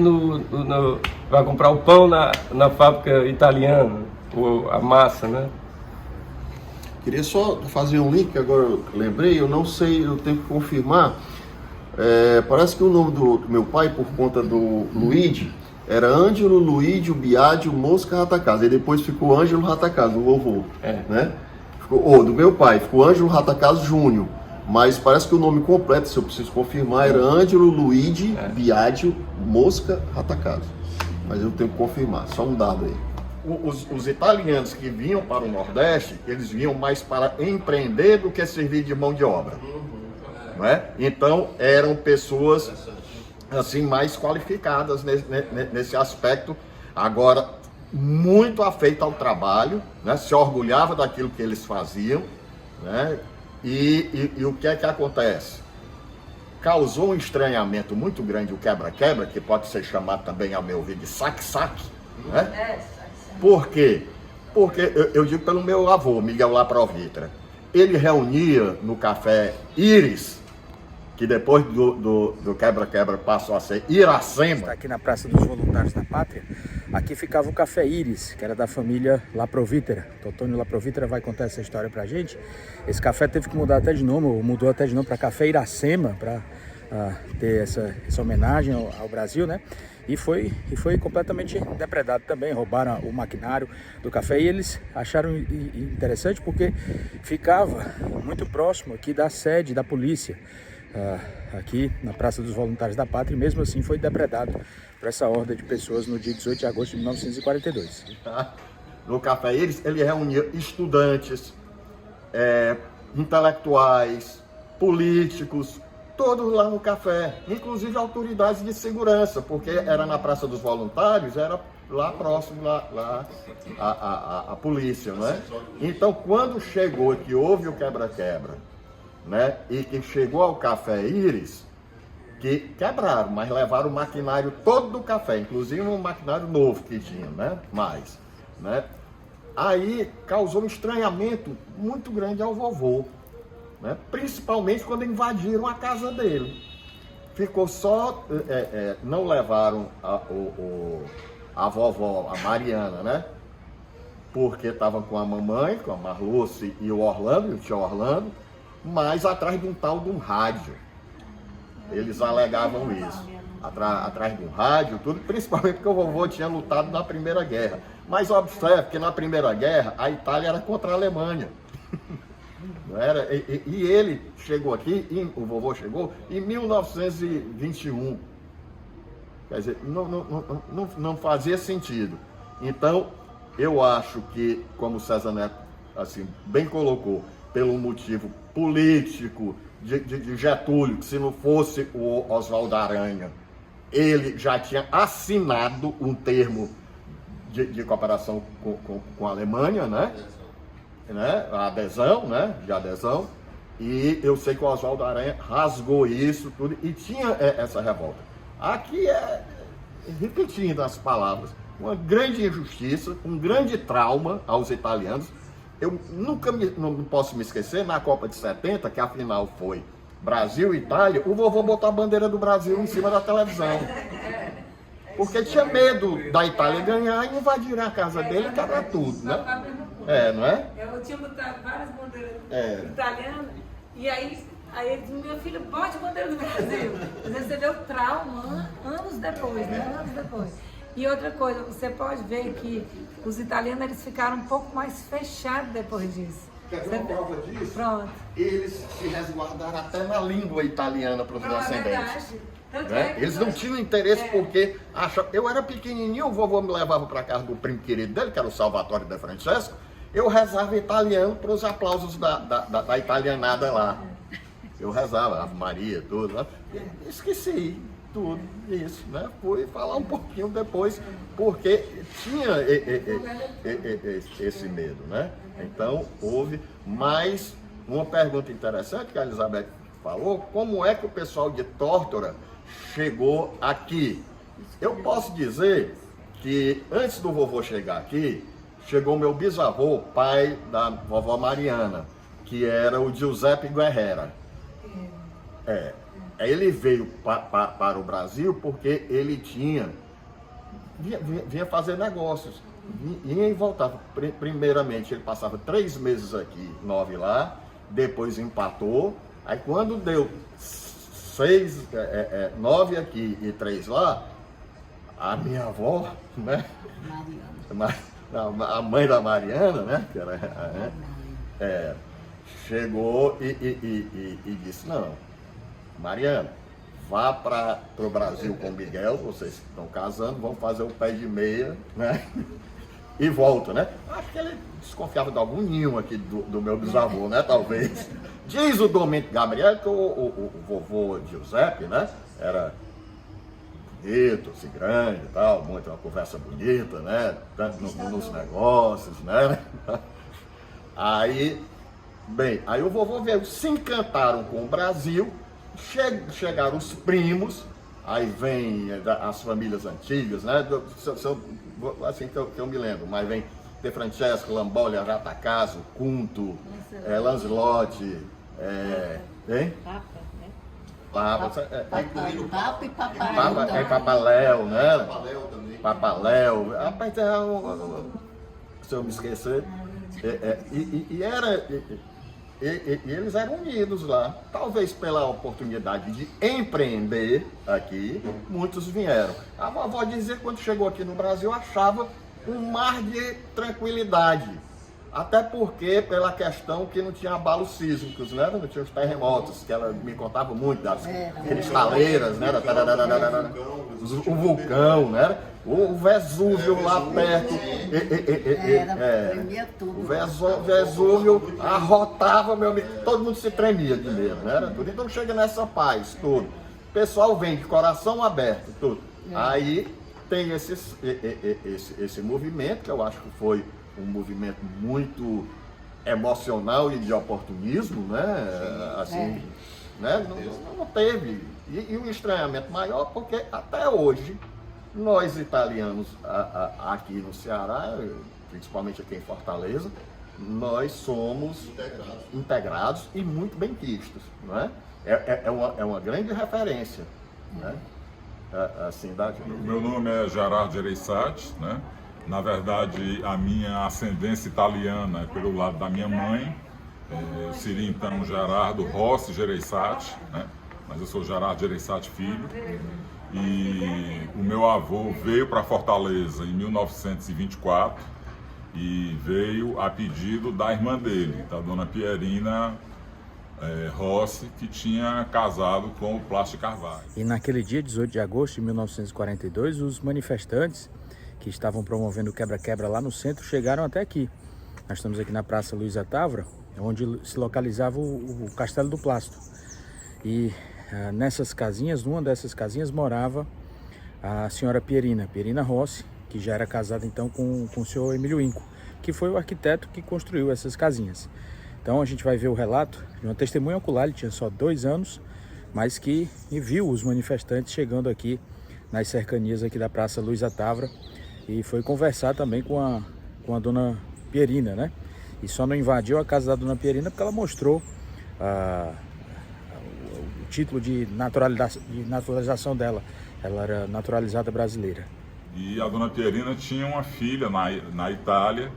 vai comprar o pão na fábrica italiana, ou a massa, né? Queria só fazer um link, agora eu lembrei, eu não sei, eu tenho que confirmar. Parece que o nome do meu pai, por conta do Luigi, era Ângelo Luigi Biagio Mosca Ratacasa, e depois ficou Ângelo Ratacasa, o vovô, né? Do meu pai, ficou Ângelo Ratacasa Júnior, mas parece que o nome completo, se eu preciso confirmar, era Ângelo Luigi Biagio Mosca Ratacasa, mas eu tenho que confirmar, só um dado aí. Os italianos que vinham para o Nordeste, eles vinham mais para empreender do que servir de mão de obra. Não é? Então eram pessoas assim mais qualificadas nesse aspecto. Agora, muito afeito ao trabalho, né? Se orgulhava daquilo que eles faziam, né? E o que é que acontece? Causou um estranhamento muito grande o quebra-quebra, que pode ser chamado também, ao meu ver, de saque-saque, né? Por quê? Porque eu digo pelo meu avô, Miguel Laprovitra. Ele reunia no café Íris, que depois do quebra-quebra passou a ser Iracema. Está aqui na Praça dos Voluntários da Pátria. Aqui ficava o café Íris, que era da família Laprovitra. O Antônio Laprovitra vai contar essa história pra gente. Esse café teve que mudar até de nome, ou mudou até de nome para Café Iracema, para ter essa homenagem ao Brasil, né? E foi completamente depredado também, roubaram o maquinário do café e eles acharam interessante porque ficava muito próximo aqui da sede da polícia, aqui na Praça dos Voluntários da Pátria, e mesmo assim foi depredado por essa horda de pessoas no dia 18 de agosto de 1942. No café ele reunia estudantes, intelectuais, políticos, todos lá no café, inclusive autoridades de segurança, porque era na Praça dos Voluntários, era lá próximo, lá a polícia, né? Então, quando chegou, que houve o quebra-quebra, né? E que chegou ao café Íris, que quebraram, mas levaram o maquinário todo do café, inclusive um maquinário novo que tinha, né? Né? Aí causou um estranhamento muito grande ao vovô. Né? Principalmente quando invadiram a casa dele. Ficou só, não levaram a vovó, a Mariana, né? Porque estava com a mamãe, com a Marluce e o Orlando, o tio Orlando, mas atrás de um tal de um rádio. Eles alegavam isso. Atrás de um rádio, tudo, principalmente porque o vovô tinha lutado na Primeira Guerra. Mas observe que na Primeira Guerra a Itália era contra a Alemanha. Não era? E ele chegou aqui, o vovô chegou em 1921. Quer dizer, não fazia sentido. Então, eu acho que, como o César Neto assim, bem colocou, pelo motivo político de Getúlio, que se não fosse o Oswaldo Aranha, ele já tinha assinado um termo de cooperação com a Alemanha, né? A adesão, né? De adesão. E eu sei que o Oswaldo Aranha rasgou isso tudo e tinha essa revolta. Aqui repetindo as palavras, uma grande injustiça, um grande trauma aos italianos. Eu nunca não posso me esquecer, na Copa de 70, que a final foi Brasil e Itália, o vovô botou a bandeira do Brasil em cima da televisão. Porque tinha medo da Itália ganhar e invadir a casa dele e quebrar tudo, né? Não é? Eu tinha botado várias bandeiras italianas e aí ele disse, meu filho, bote a bandeira do Brasil. Mas você vê o trauma anos depois, né? Anos depois. E outra coisa, você pode ver que os italianos eles ficaram um pouco mais fechados depois disso. Quer ver uma prova disso? Pronto. Eles se resguardaram até na língua italiana para os descendentes. Né? Eles não tinham interesse porque achavam... Eu era pequenininho, o vovô me levava para casa do primo querido dele, que era o Salvatore de Francesco. Eu rezava italiano para os aplausos da italianada lá. Eu rezava, Ave Maria, tudo. Né? Esqueci tudo isso, né? Fui falar um pouquinho depois, porque tinha esse medo, né? Então, houve mais uma pergunta interessante que a Elizabeth falou, como é que o pessoal de Tórtora chegou aqui? Eu posso dizer que antes do vovô chegar aqui, chegou meu bisavô, pai da vovó Mariana, que era o Giuseppe Guerrera. Ele veio para o Brasil porque ele vinha fazer negócios, ia e voltava. Primeiramente ele passava 3 meses aqui, 9 lá, depois empatou, aí quando deu 9 aqui e 3 lá, a minha avó, né? A mãe da Mariana, né? Que era, chegou e disse, não, Mariana, vá para o Brasil com o Miguel, vocês estão casando, vão fazer o pé de meia, né? E volta, né? Acho que ele desconfiava de algum ninho aqui do meu bisavô, né? Talvez. Diz o Domenico Gabriel que o vovô Giuseppe, né? Era bonito, assim, grande e tal, muito uma conversa bonita, né? Tanto nos negócios, né? Aí, aí o vovô veio, se encantaram com o Brasil, chegaram os primos, aí vem as famílias antigas, né? Assim que eu me lembro, mas vem De Francesco, Lamboli, Aratacaso, Cunto, Lancelotti, hein? Papa e Papaléu, né? Papaléu, rapaz, se eu me esquecer, e eles eram unidos lá, talvez pela oportunidade de empreender aqui, muitos vieram. A vovó dizia que quando chegou aqui no Brasil achava um mar de tranquilidade, até porque pela questão que não tinha abalos sísmicos, né? Não tinha os terremotos, que ela me contava muito das cristaleiras, né? O vulcão, né? O Vesúvio lá perto, o Vesúvio arrotava, meu amigo, todo mundo se tremia de medo, né? Então chega nessa paz, tudo. O pessoal vem de coração aberto, tudo. Aí tem esse movimento, que eu acho que foi um movimento muito emocional e de oportunismo, né? Assim, né? Não teve. E um estranhamento maior, porque até hoje, nós italianos aqui no Ceará, principalmente aqui em Fortaleza, nós somos integrados e muito bem quistos, né? É uma grande referência, né? Assim, Meu nome é Gerardo Gereissati, né? Na verdade, a minha ascendência italiana é pelo lado da minha mãe. Eu seria então Gerardo Rossi Gereissati, né? Mas eu sou Gerardo Gereissati filho. E o meu avô veio para Fortaleza em 1924 e veio a pedido da irmã dele, da dona Pierina Rossi, que tinha casado com o Plácido Carvalho. E naquele dia, 18 de agosto de 1942, os manifestantes que estavam promovendo o quebra-quebra lá no centro chegaram até aqui. Nós estamos aqui na Praça Luiza Távora, onde se localizava o Castelo do Plácido. E nessas casinhas, numa dessas casinhas, morava a senhora Pierina Rossi, que já era casada então com o senhor Emílio Inco, que foi o arquiteto que construiu essas casinhas. Então a gente vai ver o relato de uma testemunha ocular, ele tinha só 2 anos, mas que viu os manifestantes chegando aqui nas cercanias aqui da Praça Luiza Távora, e foi conversar também com a dona Pierina, né? E só não invadiu a casa da dona Pierina porque ela mostrou o título de naturalização dela. Ela era naturalizada brasileira. E a dona Pierina tinha uma filha na Itália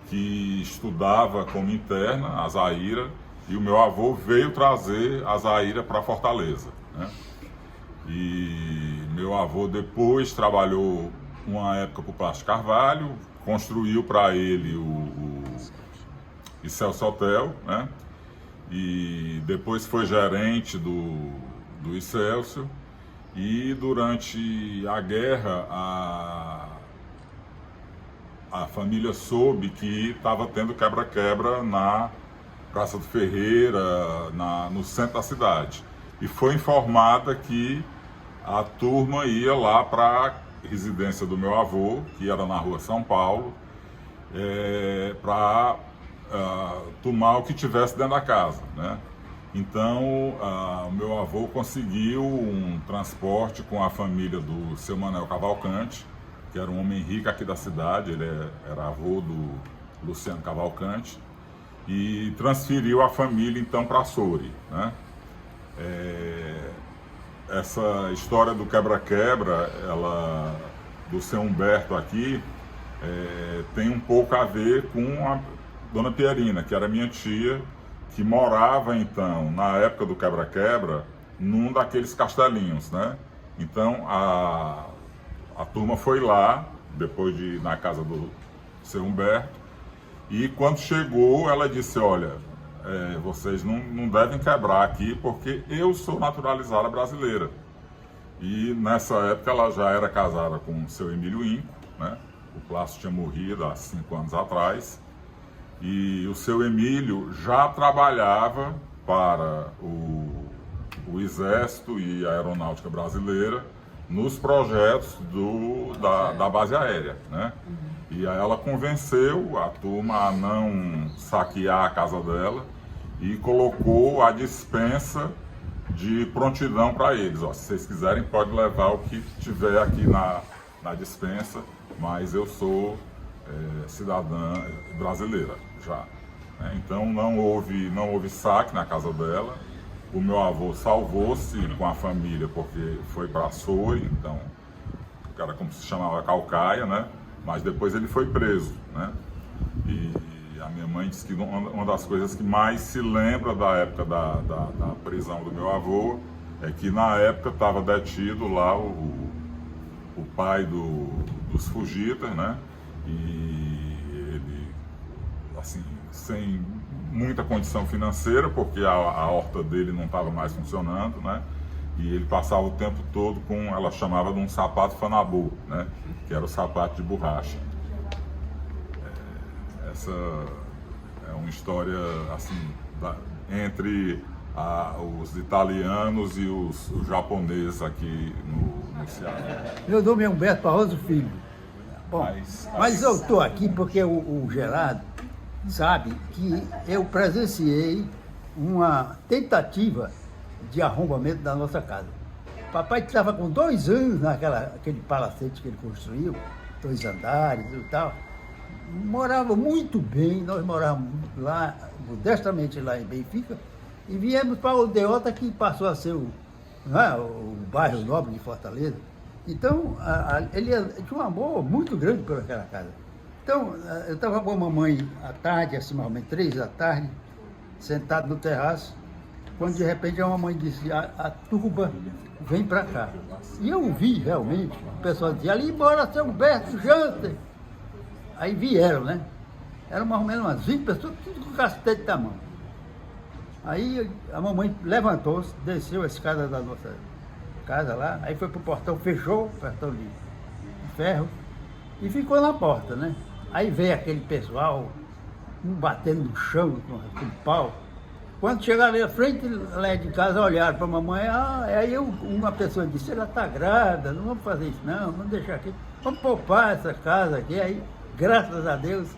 que estudava como interna, a Zaira, e o meu avô veio trazer a Zaira para Fortaleza, né? E meu avô depois trabalhou uma época para o Plástico Carvalho, construiu para ele o Excelsior Hotel, né? E depois foi gerente do Excelsior. E durante a guerra, a família soube que estava tendo quebra-quebra na Praça do Ferreira, no centro da cidade. E foi informada que a turma ia lá para a residência do meu avô, que era na rua São Paulo, para tomar o que tivesse dentro da casa, né? Então, o meu avô conseguiu um transporte com a família do seu Manuel Cavalcante, que era um homem rico aqui da cidade, ele era avô do Luciano Cavalcante, e transferiu a família então para Soure, né? Essa história do quebra-quebra, do seu Humberto aqui, tem um pouco a ver com a dona Pierina, que era minha tia, que morava então, na época do quebra-quebra, num daqueles castelinhos, né? Então a turma foi lá, depois de ir na casa do seu Humberto, e quando chegou ela disse, olha, vocês não devem quebrar aqui porque eu sou naturalizada brasileira. E nessa época ela já era casada com o seu Emílio Inco, né? O Plácio tinha morrido há 5 anos atrás. E o seu Emílio já trabalhava para o Exército e a Aeronáutica Brasileira nos projetos da base aérea, né? E aí ela convenceu a turma a não saquear a casa dela e colocou a dispensa de prontidão para eles. Ó, se vocês quiserem, pode levar o que tiver aqui na dispensa, mas eu sou cidadã brasileira já. Então não houve saque na casa dela. O meu avô salvou-se com a família porque foi para Soure, então era como se chamava Calcaia, né? Mas depois ele foi preso, né? E a minha mãe disse que uma das coisas que mais se lembra da época da prisão do meu avô é que na época estava detido lá o pai dos fugitas, né? E ele, assim, sem muita condição financeira, porque a horta dele não estava mais funcionando, né? E ele passava o tempo todo com, ela chamava de um sapato fanabu, né? Que era o sapato de borracha. Essa é uma história, assim, entre os italianos e os japoneses aqui no Ceará. Meu nome é Humberto Barroso Filho. Bom, mas eu estou aqui porque o Gerardo sabe que eu presenciei uma tentativa de arrombamento da nossa casa. Papai estava com 2 anos naquele palacete que ele construiu, 2 andares e tal. Morava muito bem, nós morávamos lá, modestamente lá em Benfica, e viemos para o Aldeota, que passou a ser o bairro nobre de Fortaleza. Então, ele tinha um amor muito grande por aquela casa. Então, eu estava com a mamãe à tarde, assim, mais ou menos 3 da tarde, sentado no terraço, quando de repente a mamãe disse, a turba vem para cá. E eu vi realmente, o pessoal dizia, ali mora seu Humberto Jansen. Aí vieram, né? Eram mais ou menos umas 20 pessoas, tudo com cacete da mão. Aí a mamãe levantou-se, desceu a escada da nossa casa lá, aí foi pro portão, fechou o portão de ferro e ficou na porta, né? Aí veio aquele pessoal, um batendo no chão com aquele pau. Quando chegaram ali à frente lá de casa, olharam para a mamãe, aí uma pessoa disse, ela está grávida, não vamos fazer isso não, vamos deixar aqui, vamos poupar essa casa aqui. Aí, graças a Deus,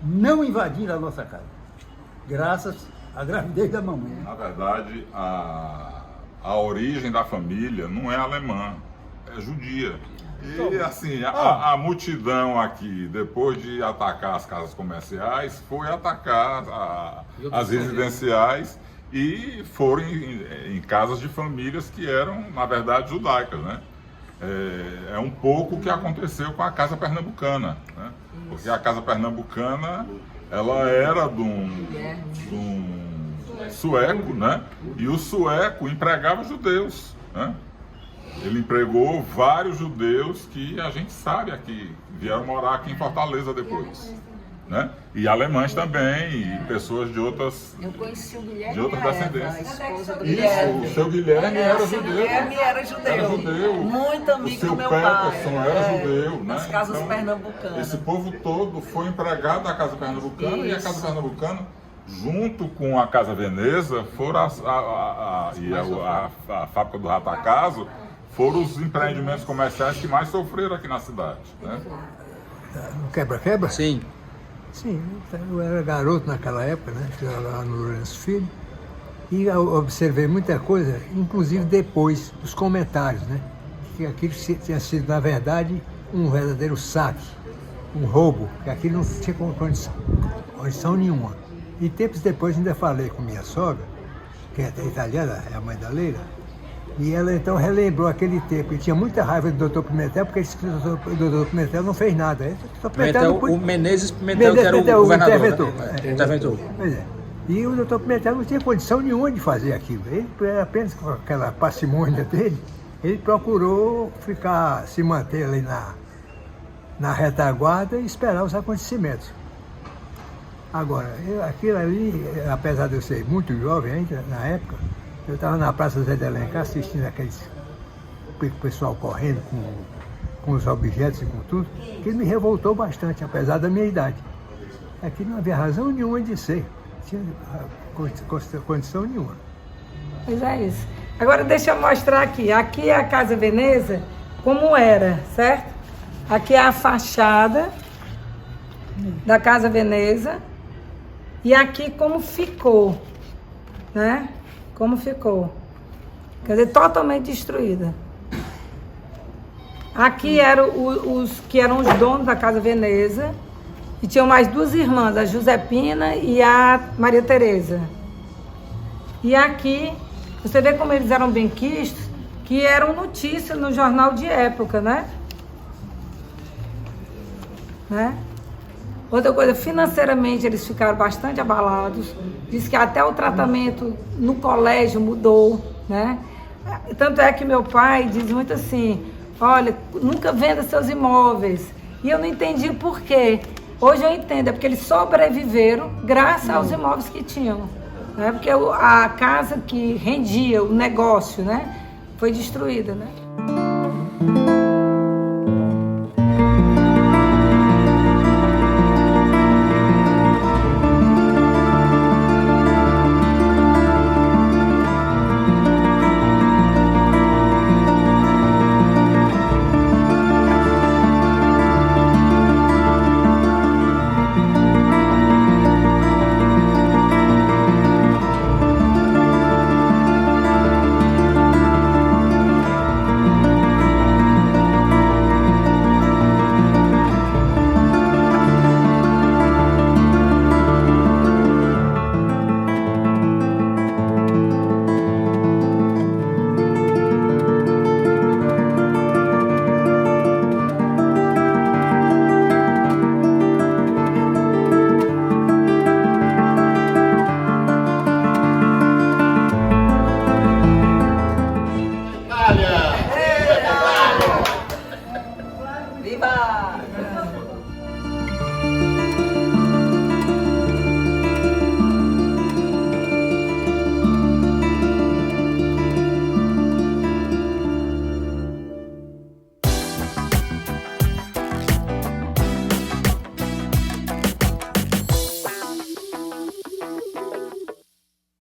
não invadiram a nossa casa, graças à gravidez da mamãe. Na verdade, a origem da família não é alemã, é judia. E assim, a multidão aqui, depois de atacar as casas comerciais, foi atacar as residenciais e foram em casas de famílias que eram, na verdade, judaicas, né? É um pouco o que aconteceu com a Casa Pernambucana, né? Porque a Casa Pernambucana, ela era de um sueco, né? E o sueco empregava judeus, né? Ele empregou vários judeus que a gente sabe aqui, vieram morar aqui em Fortaleza depois, né? E alemães também, e pessoas de outras, Eu conheci o Guilherme de outras descendências. a esposa do Isso, Guilherme. o seu Guilherme era O seu judeu. Guilherme era judeu. Muito amigo o seu do meu pai. Peterson era judeu, né? Nas casas Então, pernambucanas. esse povo todo foi empregado da Casa Pernambucana. Isso. E a Casa Pernambucana, junto com a Casa Veneza, foram a fábrica do Ratacaso, foram os empreendimentos comerciais que mais sofreram aqui na cidade, né? No quebra-quebra? Sim. Sim, eu era garoto naquela época, né? Estava lá no Lourenço Filho. E eu observei muita coisa, inclusive depois dos comentários, né? Que aquilo tinha sido, na verdade, um verdadeiro saque, um roubo, que aquilo não tinha condição nenhuma. E tempos depois ainda falei com minha sogra, que é italiana, é a mãe da Leila, e ela então relembrou aquele tempo. E tinha muita raiva do Dr. Pimentel, porque disse que o Dr. Pimentel não fez nada. O Menezes Pimentel, que era o governador, interventor. né? Interventor. Pois é. E o Dr. Pimentel não tinha condição nenhuma de fazer aquilo. Ele, apenas com aquela parcimônia dele, ele procurou se manter ali na retaguarda e esperar os acontecimentos. Agora, aquilo ali, apesar de eu ser muito jovem ainda, na época, eu estava na Praça Zé de Alencar assistindo o pessoal correndo com os objetos e com tudo, que me revoltou bastante, apesar da minha idade. Aqui não havia razão nenhuma de ser, não tinha condição nenhuma. Pois é isso. Agora deixa eu mostrar aqui. Aqui é a Casa Veneza, como era, certo? Aqui é a fachada da Casa Veneza. E aqui como ficou, né? Como ficou. Quer dizer, totalmente destruída. Aqui eram os que eram os donos da Casa Veneza. E tinham mais duas irmãs, a Josepina e a Maria Tereza. E aqui, você vê como eles eram benquistos, que eram notícia no jornal de época, né? Outra coisa, financeiramente eles ficaram bastante abalados. Diz que até o tratamento no colégio mudou, né? Tanto é que meu pai diz muito assim, olha, nunca venda seus imóveis. E eu não entendi por quê. Hoje eu entendo, é porque eles sobreviveram graças aos imóveis que tinham. Né? Porque a casa que rendia o negócio, né, foi destruída, né?